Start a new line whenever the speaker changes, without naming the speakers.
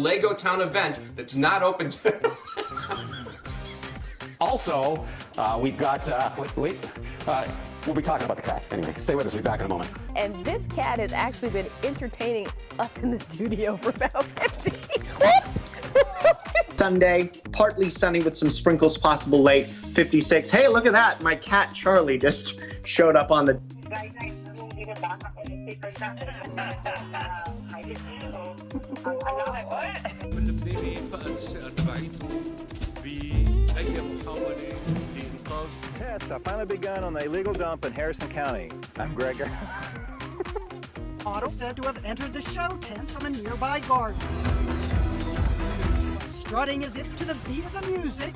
Lego Town event that's not open to...
Also, we've got, we'll be talking about the cats. Anyway, stay with us. We'll be back in a moment.
And this cat has actually been entertaining us in the studio for about 15. Whoops!
Sunday, partly sunny with some sprinkles possible late, 56. Hey, look at that. My cat Charlie just showed up on the...
Tests have finally begun on the illegal dump in Harrison County. I'm Gregor.
Otto said to have entered the show tent from a nearby garden. Strutting as if to the beat of the music.